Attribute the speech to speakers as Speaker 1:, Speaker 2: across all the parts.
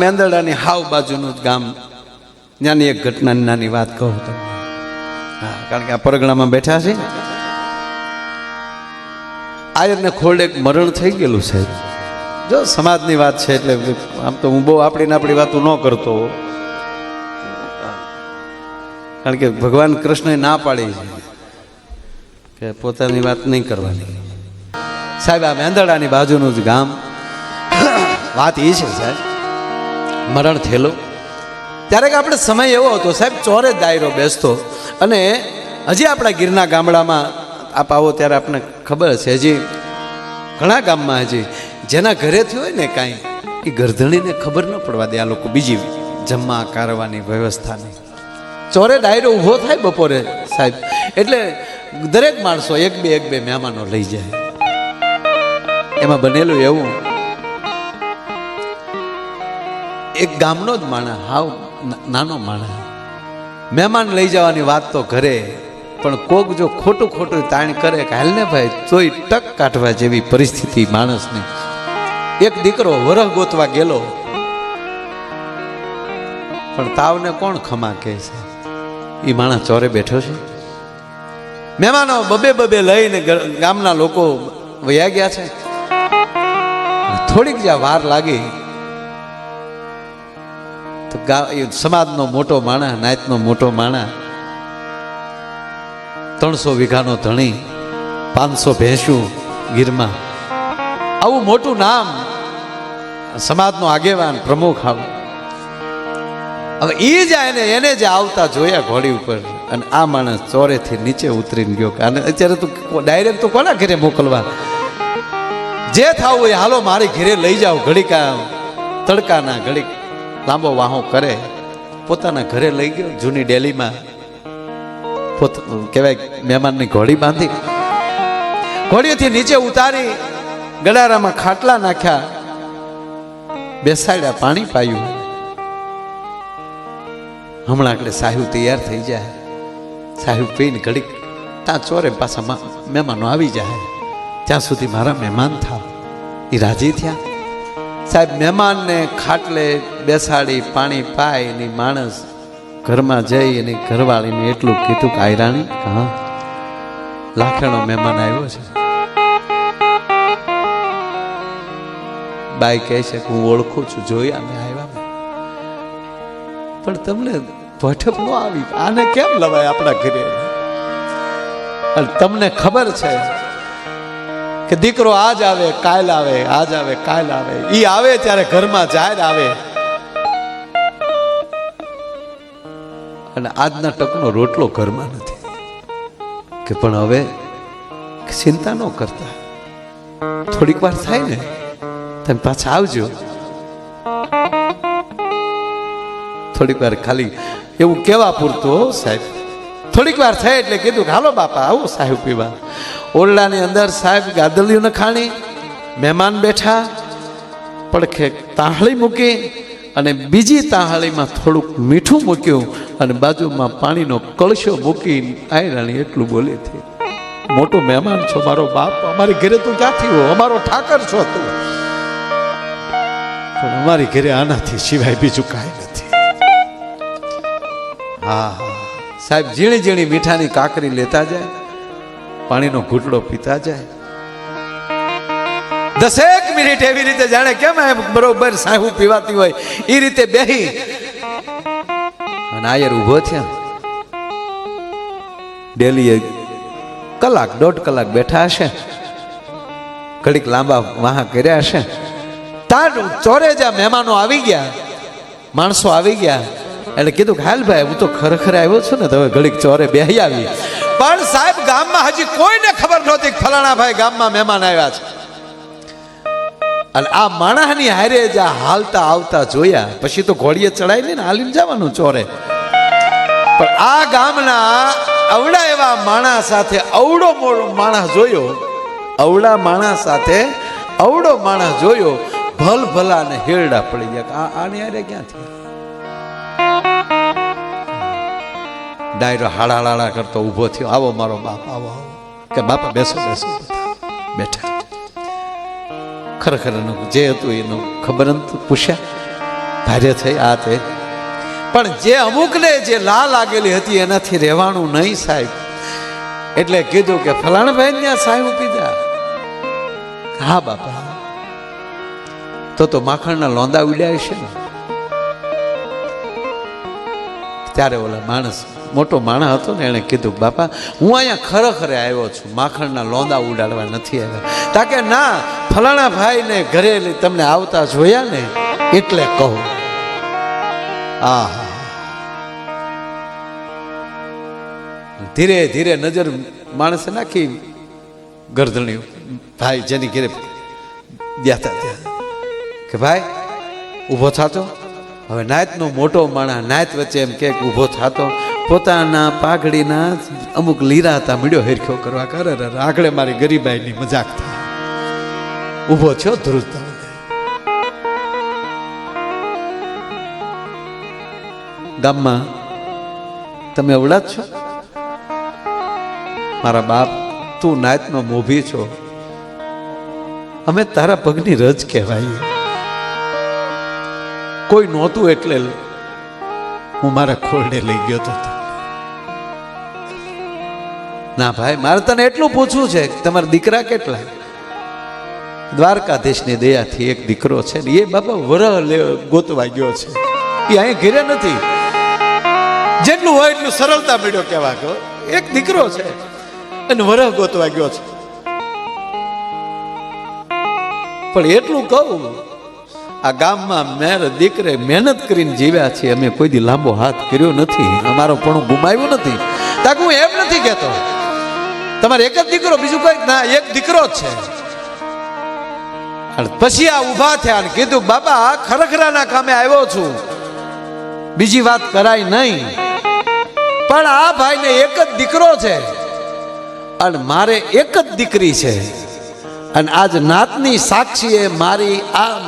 Speaker 1: મેંદરડાની હાવ બાજુનું જ ગામ, ત્યાંની એક ઘટનાની નાની વાત કહું તમને. હા, કારણ કે આ પરગણામાં બેઠા છે. આયરને ખોરડે એક મરણ થઈ ગયેલું સાહેબ. જો સમાજની વાત છે એટલે આમ તો હું બહુ આપણી વાતો ન કરતો, કારણ કે ભગવાન કૃષ્ણએ ના પાડી છે કે પોતાની વાત નહીં કરવાની. સાહેબ આ મેંદરડાની બાજુનું જ ગામ, વાત એ છે સાહેબ, મરણ થયેલો ત્યારે કે આપણે સમય એવો હતો સાહેબ, ચોરે દાયરો બેસતો. અને હજી આપણા ગીરના ગામડામાં આપ આવો ત્યારે આપણને ખબર છે, હજી ઘણા ગામમાં હજી જેના ઘરેથી હોય ને કાંઈ, એ ગરધણીને ખબર ન પડવા દે આ લોકો બીજી જમવા કારવાની વ્યવસ્થાની. ચોરે ડાયરો ઊભો થાય બપોરે સાહેબ, એટલે દરેક માણસો એક બે મહેમાનો લઈ જાય. એમાં બનેલું એવું, એક ગામનો જ માણસ, હાવ નાનો માણસ, મહેમાન લઈ જવાની વાત તો ઘરે, પણ કોક જો ખોટું તાણ કરે કે હાલ ને ભાઈ, તોય ટક કાઢવા જેવી પરિસ્થિતિ માણસની. એક દીકરો વરહ ગોતવા ગયેલો, પણ તાવને કોણ ખમા કહે છે, એ માણસ ચોરે બેઠો છે. મહેમાનો બબે લઈને ગામના લોકો વયા ગયા છે. થોડીક જ્યાં વાર લાગી તો સમાજનો મોટો માણસ, નાયતનો મોટો માણસ, 300 વીઘાનો ધણી, 500 ભેંસું ગીરમાં, આવું મોટું નામ, સમાજનો આગેવાન, પ્રમુખ. હવે એ જાય એને જે આવતા જોયા ઘોડી ઉપર, અને આ માણસ ચોરેથી નીચે ઉતરીને ગયો. અને અત્યારે તું ડાયરેક્ટ તો કોના ઘરે મોકલવા, જે થાવું હોય હાલો મારી ઘરે લઈ જાઓ. ઘડીક તડકાના ઘડીક લાંબો વાહો કરે, પોતાના ઘરે લઈ ગયો. જૂની ડેલીમાં કહેવાય મહેમાનની ઘોડી બાંધી, ઘોડીઓથી નીચે ઉતારી, ગડારામાં ખાટલા નાખ્યા, બેસાડ્યા, પાણી પાયું. હમણાં એટલે સાહેબ તૈયાર થઈ જાય, સાહેબ પીને ઘડીક ત્યાં ચોરે પાછા મહેમાનો આવી જાય, ત્યાં સુધી મારા મહેમાન થાવ. એ રાજી થયા સાહેબ. મહેમાનને ખાટલે બેસાડી પાણી પાય, એની માણસ ઘરમાં જઈ એની ઘરવાળીને એટલું કીધું કે આયરાણી, હા લાખેણો મહેમાન આવ્યો છે. બાઈ કહે છે કે હું ઓળખું છું, જોયા મેં આવ્યા, પણ તમને ભઠપ ન આવી, આને કેમ લવાય આપણા ઘરે? અને તમને ખબર છે કે દીકરો આજ આવે કાલ આવે, આજ આવે કાલ આવે, ઈ આવે ત્યારે ઘરમાં જાહેર આવે, અને આજના ટકનો રોટલો ઘરમાં નથી. કે પણ હવે ચિંતા ન કરતા, થોડીક વાર થાય ને તમે પાછા આવજો. થોડીક વાર ખાલી એવું કેવા પૂરતું સાહેબ. થોડીક વાર થાય એટલે કીધું હાલો બાપા આવો સાહેબ પીવા. ઓરડાની અંદર સાહેબ ગાદલીઓ નખાણી, મહેમાન બેઠા, પડખે તાહળી મૂકી, અને બીજી તાહળીમાં થોડુંક મીઠું મૂક્યું, અને બાજુમાં પાણીનો કળશો મૂકી આયરાણી એટલું બોલી હતી, મોટો મહેમાન છો મારો બાપ, અમારી ઘરે તું ક્યાંથી હો, અમારો ઠાકર છો તું, પણ અમારી ઘરે આનાથી સિવાય બીજું કાંઈ નથી. હા સાહેબ, ઝીણી ઝીણી મીઠાની કાકરી લેતા જાય, પાણીનો ઘૂંટડો પીતા જાય. 10 મિનિટ એવી રીતે જાણે કેમ બરોબર સાહેબ પીવાતી હોય એ રીતે બેહી, અને આયર ઉભો થયા. ડેલી કલાક 1.5 કલાક બેઠા હશે, ઘડીક લાંબા વાહા કર્યા હશે. તાર ચોરે જ્યાં મહેમાનો આવી ગયા, માણસો આવી ગયા, એટલે કીધું હાલ ભાઈ હું તો ખરેખર આવ્યો છું ને, તો હવે ઘડીક ચોરે બેહી આવી. પણ સાહેબ ગામમાં હજી કોઈને ખબર નહોતી કે ફલાણા ભાઈ ગામમાં મહેમાન આવ્યા છે. અને આ માણસની હારે જ્યાં હાલતા આવતા જોયા, પછી તો ઘોડીએ ચડાવી લઈને હાલીને જવાનું ચોરે. પણ આ ગામના અવડા એવા માણસ સાથે અવડો મોટો માણસ જોયો, અવડા માણસ સાથે અવડો માણસ જોયો, ભલા ને હેરડા પડી ગયા. આની હારે ક્યાંથી? ડાયરો હાડા કરતો ઊભો થયો, આવો મારો બાપ, આવો આવો. કે બાપા બેસો બેસો. બેઠા. ખરેખર જે હતું એનું ખબર પૂછ્યા ભારે થઈ આ તે, પણ જે અમુકને જે લાગેલી હતી એનાથી રહેવાનું નહીં સાહેબ. એટલે કીધું કે ફલાણભાઈ ત્યાં સાહેબ પીધા. હા બાપા, તો માખણના લોંદા ઉડ્યા છે ને. ત્યારે ઓલા માણસ, મોટો માણસ હતો ને, એને કીધું બાપા હું અહીંયા ખરેખરે આવ્યો છું, માખણના લોંદા ઉડાડવા નથી આવ્યા. તાકે ના, ફલાણા ભાઈ ને ઘરે તમને આવતા જોયા ને એટલે કહું. આ ધીરે ધીરે નજર માણસે નાખી ગરદણી ભાઈ જેની ઘરે ગયા ત્યાં કે ભાઈ ઊભો થાતો. હવે નાયતનો મોટો માણસ નાયત વચ્ચે એમ કે ઊભો થાતો, પોતાના પાઘડીના અમુક લીરા હતા મીડ્યો હેરખ્યો કરવા. કરે આગળ મારી ગરીબાઈની મજાક થાય. ઊભો થયો ધ્રુજતા. ગામમાં તમે અવળા જ છો? મારા બાપ, તું નાયતનો મોભી છો, અમે તારા પગની રજ કહેવાય. કોઈ નહોતું એટલે હું મારા ખોળને લઈ ગયો હતો. ના ભાઈ, મારે તને એટલું પૂછવું છે કે તમારા દીકરા કેટલા? દ્વારકાધીશની દયાથી એક દીકરો છે ને, એ બાપા વરહ ગોતવા ગયો છે. એ અહીં ઘેરે નથી. જેટલું હોય એટલું સરળતા મળ્યો કહેવા ગયો. એક દીકરો છે અને વરહ ગોતવા ગયો છે. પણ એટલું કહું, આ ગામમાં મેરે દીકરે મહેનત કરીને જીવ્યા છીએ. અમે કોઈ દી લાંબો હાથ કર્યો નથી, અમારો પણ ગુમાવ્યું નથી. તાક હું એમ નથી કહેતો તમારે એક જ દીકરો, બીજું કઈ ના, એક દીકરો જ છે. પછી આ ઊભા થયા અને કીધું બાબા ખરેખરાના કામે આવ્યો છું, બીજી વાત કરાય નહીં. પણ આ ભાઈને એક જ દીકરો છે અને મારે એક જ દીકરી છે. અને આજ નાતની સાક્ષીએ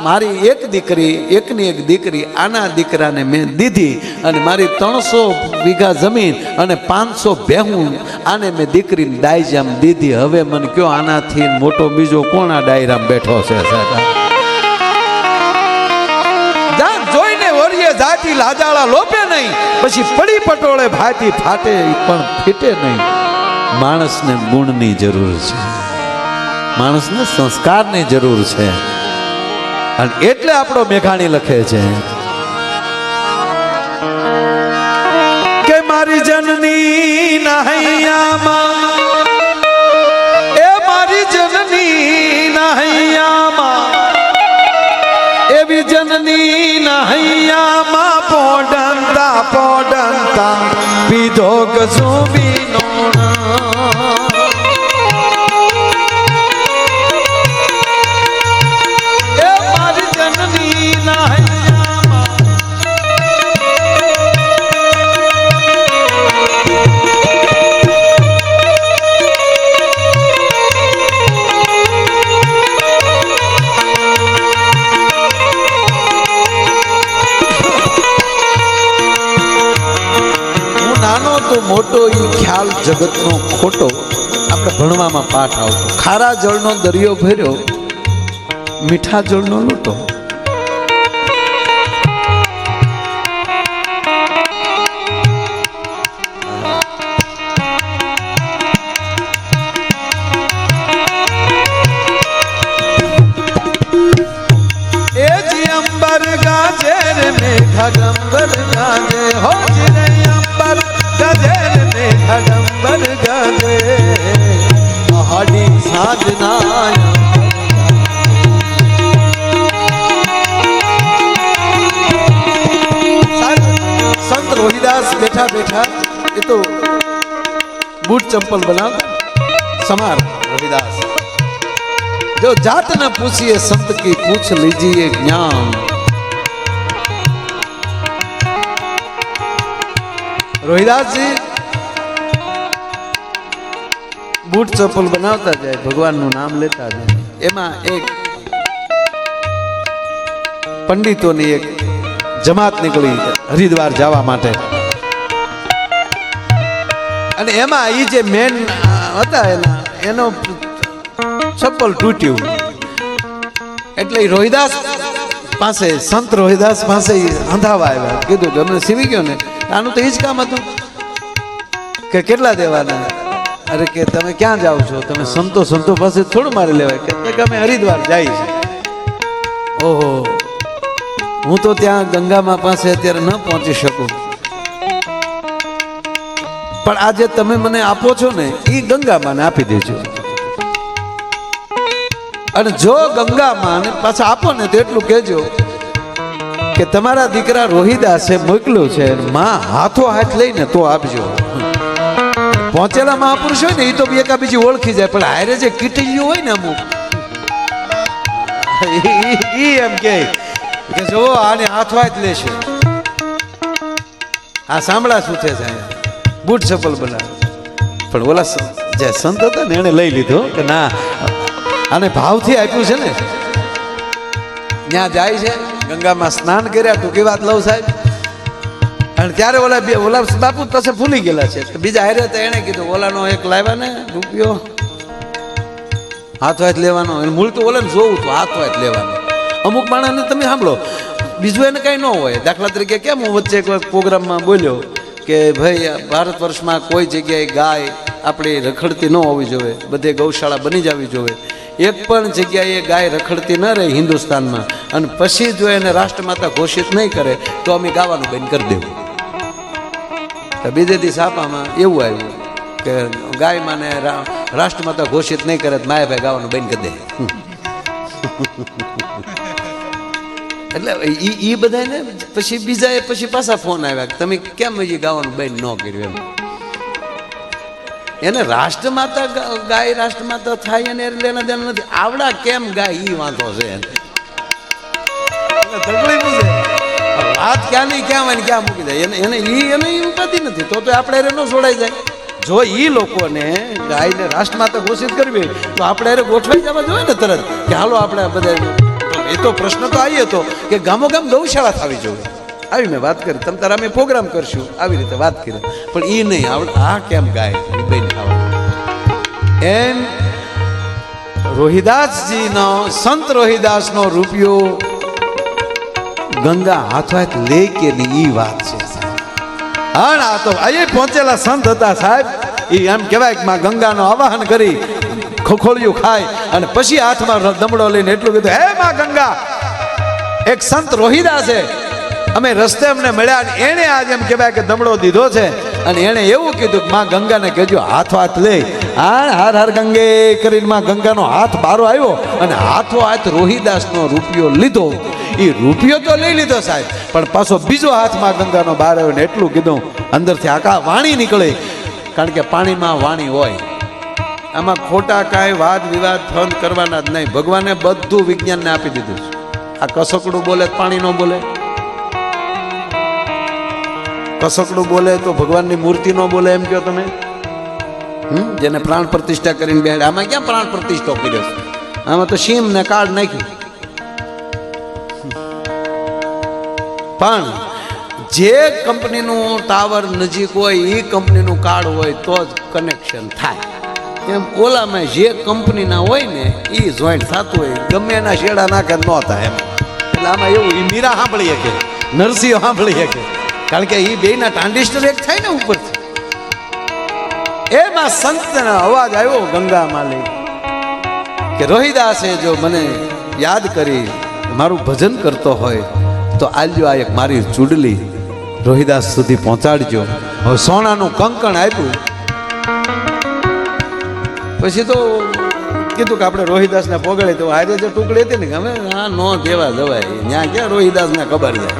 Speaker 1: મારી એક દીકરી, એકની એક દીકરી આના દીકરાને મેં દીધી. અને મારી 300 વીઘા જમીન અને 500 ભેહું આને મેં દીકરીને દાયજામ દીધી. હવે મને કયો આનાથી મોટો બીજો કોણ આ ડાયરામાં બેઠો છે? જોઈને વળીએ જાતિ લાજાળા લોપે નહીં, પછી પડી પટોળે ભાતી ફાટે પણ ફીટે નહીં. માણસને ગુણની જરૂર છે, માણસને સંસ્કારની જરૂર છે. અને એટલે આપણો મેઘાણી લખે છે કે મારી જનની નહૈયામાં, એ મારી જનની નહૈયામાં, એવી જનની નહૈયામાં પોડંતા પોડંતા પીધો ગજુબી નોણા. મોટો એ ખ્યાલ જગતનો ખોટો આપણે ભણવામાં પાઠ આવતો. ખારા જળનો દરિયો ભર્યો, મીઠા જળનો લૂંટો. એ જી અંબર ગાજે રે મેઘગંબર ગાજે, હો જી રે અંબર ગજેર મેઘગંબર ગજે, હાડી સાધના. સંત રોહિદાસ બેઠા બેઠા એ તો બૂટ ચંપલ બનાવતા. समार रविदास जो जात न पूछिए संत की पूछ लीजिए ज्ञान। रोहिदास जी बूट चप्पल बनाता जाए, भगवान नु नाम लेता जाए। एमा एक पंडितों ने एक जमात निकली हरिद्वार जावा माटे અને એમાં ઈ જે મેન હતા એનો ચપ્પલ તૂટ્યું એટલે રોહિદાસ પાસે સંત રોહિદાસ પાસે અંધાવા આવ્યા, કીધું કે અમને સીવી ગયો ને, આનું તો એ જ કામ હતું કે કેટલા દેવાના. અરે કે તમે ક્યાં જાઓ છો? તમે સંતો પાસે થોડું મારે લેવાય કે અમે હરિદ્વાર જાય છે. ઓહો, હું તો ત્યાં ગંગામાં પાસે અત્યારે ન પહોંચી શકું, પણ આજે તમે મને આપો છો ને એ ગંગામાં આપી દેજો. અને જો ગંગામાં પાછા આપો ને તો એટલું કહેજો કે તમારા દીકરા રોહિદાસે મોકલ્યું છે, માં હાથો હાથ લઈને તો આપજો. પહોંચેલા મહાપુરુષ હોય ને એ તો એકાબીજી ઓળખી જાય, પણ હારે જે કીટલીઓ હોય ને અમુક એમ કે જો આને હાથો હાથ લેશે, આ સાંભળા સૂથે જાય, બૂટ ચપ્પલ બનાવે. પણ ઓલા જે સંત હતા ને એને લઈ લીધો કે ના, આને ભાવથી આપ્યું છે ને. ત્યાં જાય છે, ગંગામાં સ્નાન કર્યા, ટૂંકી વાત લઉં સાહેબ. અને ત્યારે ઓલા બાપુ પાસે ભૂલી ગયેલા છે, બીજા હારે હતા, એને કીધું ઓલાનો એક લાવ્યા ને રૂપિયો હાથો હાથ લેવાનો. મૂળ તો ઓલાને જોવું તો હાથો હાથ લેવાનો. અમુક માણસને તમે સાંભળો, બીજું એને કંઈ ન હોય. દાખલા તરીકે કેમ હું વચ્ચે એક પ્રોગ્રામમાં બોલ્યો કે ભાઈ ભારત વર્ષમાં કોઈ જગ્યાએ ગાય આપણી રખડતી ન હોવી જોઈએ, બધે ગૌશાળા બની જવી જોઈએ. એક પણ જગ્યાએ ગાય રખડતી ન રહે હિન્દુસ્તાનમાં, અને પછી જો એને રાષ્ટ્રમાતા ઘોષિત નહીં કરે તો અમે ગાવાનું બંધ કરી દેવું. બીજે દિવસ આપવામાં એવું આવ્યું કે ગાય માને રાષ્ટ્રમાતા ઘોષિત નહીં કરે માયાભાઈ ગાવાનું બંધ કરી દે. એટલે એ બધાને પછી બીજા પછી પાછા ફોન આવ્યા કે તમે કેમ હજી ગાવાનું બંધ ન કર્યું. એને રાષ્ટ્રમાતા ગાય રાષ્ટ્રમાતા થાય એને લેના દેના નથી. આવડા કેમ ગાય એ વાંધો છે. તકલીફ છે, વાત ક્યાં નહીં ક્યાં હોય ક્યાં મૂકી જાય. એને ઉપાધિ નથી, તો આપણે એને ન છોડાઈ જાય. જો એ લોકોને ગાયને રાષ્ટ્રમાતા ઘોષિત કરવી તો આપણે એને ગોઠવાઈ જવા જોઈએ ને તરત કે હાલો આપણે બધા. એ તો પ્રશ્ન તો આવી હતો કે ગામો ગામ ગૌશાળા થવી જોઈએ. આવી મેં વાત કરી, તમ તારા અમે પ્રોગ્રામ કરશું, આવી રીતે વાત કરી. પણ એ નહીં આવડે, આ કેમ ગાય બેન આવડે. એમ રોહિદાસજીનો, સંત રોહિદાસનો રૂપિયો ગંગા હાથો હાથ લે કે નહીં એ વાત છે. હા, આ તો અહીં પહોંચેલા સંત હતા સાહેબ. એ એમ કહેવાય કે માં ગંગાનો આવાહન કરી ખોખોળિયું ખાય અને પછી હાથમાં દમડો લઈને એટલું કીધું, હે માં ગંગા, એક સંત રોહિદાસે અમે રસ્તે અમને મળ્યા અને એણે આજે એમ કહેવાય કે દમડો દીધો છે. અને એણે એવું કીધું કે માં ગંગાને કહેજો હાથો હાથ લે. હાર હાર ગંગે કરીને માં ગંગાનો હાથ બારો આવ્યો અને હાથો હાથ રોહિદાસનો રૂપિયો લીધો. એ રૂપિયો તો લઈ લીધો સાહેબ, પણ પાછો બીજો હાથમાં ગંગાનો બહાર આવ્યો ને એટલું કીધું, અંદરથી આખા વાણી નીકળે. કારણ કે પાણીમાં વાણી હોય, આમાં ખોટા કાંઈ વાદ વિવાદ ફોન કરવાના જ નહીં. ભગવાને બધું વિજ્ઞાનને આપી દીધું છે. આ કસકડું બોલે પાણી ન બોલે, કસકડું બોલે તો ભગવાનની મૂર્તિ ન બોલે એમ કહો તમે. જેને પ્રાણ પ્રતિષ્ઠા કરીને બેહાડે, આમાં ક્યાં પ્રાણ પ્રતિષ્ઠા કર્યો છે? આમાં તો સીમ ને કાર્ડ નાખ્યું. પણ જે કંપનીનું ટાવર નજીક હોય એ કંપનીનું કાર્ડ હોય તો જ કનેક્શન થાય. એમ ઓલામાં જે કંપનીના હોય ને એ જોઈન્ટ થતું હોય, ગમે એના શેડા નાખે ન થાય એમ. એટલે આમાં એવું એ મીરા સાંભળી શકે, નરસિંહ સાંભળી શકે, કારણ કે એ બેના ટ્રાન્ઝિસ્ટર એક થાય ને ઉપરથી. એમાં સંતનો અવાજ આવ્યો ગંગા માલી કે રોહિદાસે જો મને યાદ કરી મારું ભજન કરતો હોય તો આલ્યો આ એક મારી ચૂડલી રોહિદાસ સુધી પહોંચાડજો. હવે સોનાનું કંકણ આપ્યું. પછી તો કીધું કે આપણે રોહિદાસને પોગળે તો આજે જે ટુકડી હતી ને હવે હા નો દેવા જવાય, ત્યાં ક્યાં રોહિદાસને ખબર જાય.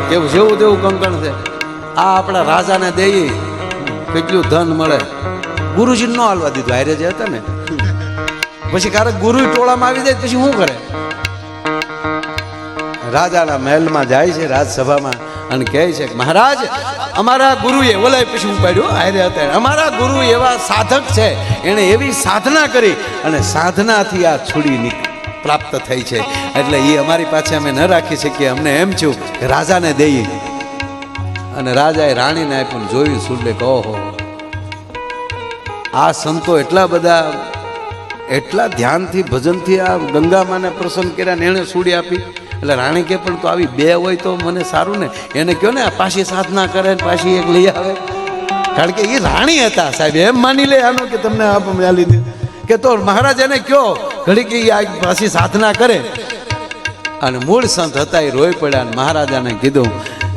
Speaker 1: કેવું જેવું તેવું કંકણ છે. આ આપણા રાજાને દઈએ કેટલું ધન મળે. ગુરુજીને ન હાલવા દીધું, હારે જે હતા ને. પછી ક્યારેક ગુરુ ટોળામાં આવી જાય પછી શું કરે? રાજાના મહેલમાં જાય છે, રાજસભામાં, અને કહે છે કે મહારાજ અમારા ગુરુએ ઓલાય પછી હું પાડ્યો હારે હતા, અમારા ગુરુ એવા સાધક છે, એણે એવી સાધના કરી અને સાધનાથી આ છોડી પ્રાપ્ત થઈ છે, એટલે એ અમારી પાસે અમે ન રાખી શકીએ. અમને એમ થયું કે રાજાને દઈએ. અને રાજાએ રાણીને આપ્યું. જોયું સુરલે કહો આ સંતો એટલા બધા
Speaker 2: એટલા ધ્યાનથી ભજનથી આ ગંગામાને પ્રસન્ન કર્યા ને એણે સુડી આપી. એટલે રાણી કે પણ તો આવી બે હોય તો મને સારું ને. એને કહો ને પાછી સાધના કરે ને પાછી એક લઈ આવે. કારણ કે એ રાણી હતા સાહેબ, એમ માની લે આનું કે તમને આ લીધી કે તો મહારાજ એને કયો ઘડી કે આ પાછી સાધના કરે. અને મૂળ સંત હતા એ રોઈ પડ્યા. મહારાજાને કીધું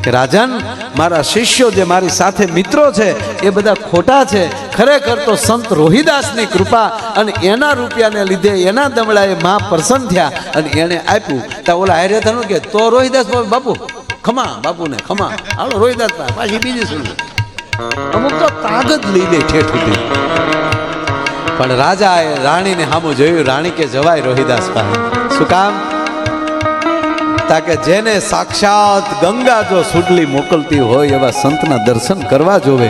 Speaker 2: કે રાજન, મારા શિષ્યો જે મારી સાથે મિત્રો છે એ બધા ખોટા છે. ખરેખર તો સંત રોહિદાસની કૃપા અને એના રૂપિયાને લીધે એના દમડાએ માં પ્રસન્ન થયા અને એને આપ્યું. તો ઓલા હારે થયું કે તો રોહિદાસ બાપુ ખમા, બાપુને ખમા, હાલો રોહિદાસ પાછી બીજી શું. અમુક તો તાગત લઈ લે ઠેઠ. પણ રાજાએ રાણીને સામું જોયું. રાણી કે જવાય રોહિદાસ પાસે. શું કામ? તાકે જેને સાક્ષાત ગંગા જો સુડલી મોકલતી હોય એવા સંતના દર્શન કરવા જોવે.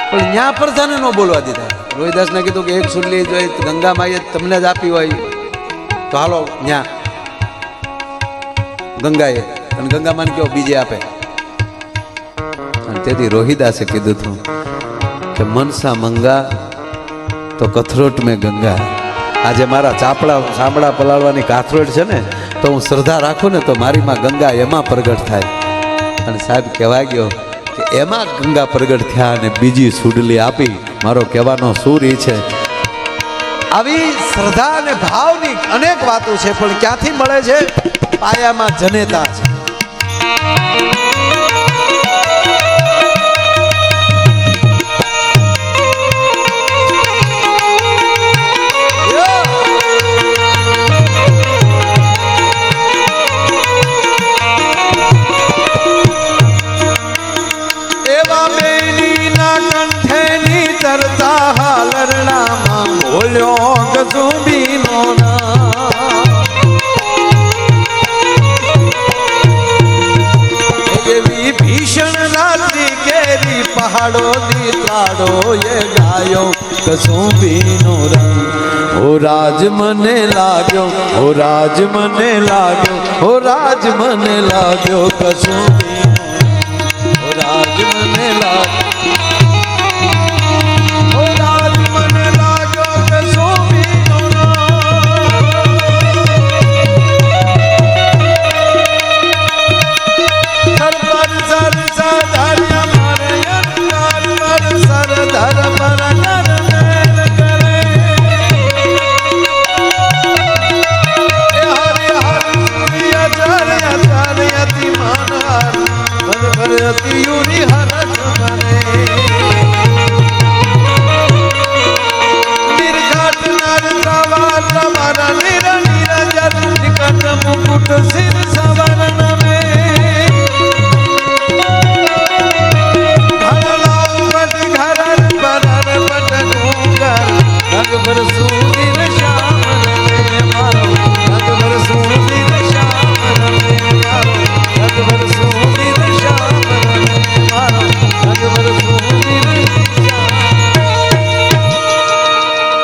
Speaker 2: પણ ન્યા પ્રજાને ન બોલવા દીધા. રોહિદાસને કીધું કે એક સુડલી જો ગંગા માએ તમને જ આપી હોય તો હાલો ન્યા ગંગાએ, અને ગંગામાને કહો બીજે આપે. અને તેથી રોહિદાસે કીધું હતું કે મનસા મંગા તો કથરોટ મેં ગંગા. આજે મારા ચામડા પલાળવાની કાથરોટ છે ને, તો હું શ્રદ્ધા રાખું ને તો મારી માં ગંગા એમાં પ્રગટ થાય. અને સાહેબ કહેવાય ગયો કે એમાં ગંગા પ્રગટ થયા અને બીજી સુડલી આપી. મારો કહેવાનો સૂર એ છે, આવી શ્રદ્ધા અને ભાવની અનેક વાતો છે, પણ ક્યાંથી મળે છે? પાયામાં જનેતા છે. ભીષણ રાત્રિ કેરી પહાડો ની ત્રાડો એ ગાયો કસુંબીનો રંગ. ઓ રાજ મને લાગ્યો, ઓ રાજ મને લાગ્યો, ઓ રાજ મને લાગ્યો કસુંબીનો. ઓ રાજ મને લાગ્યો, અતિ યુની હરખ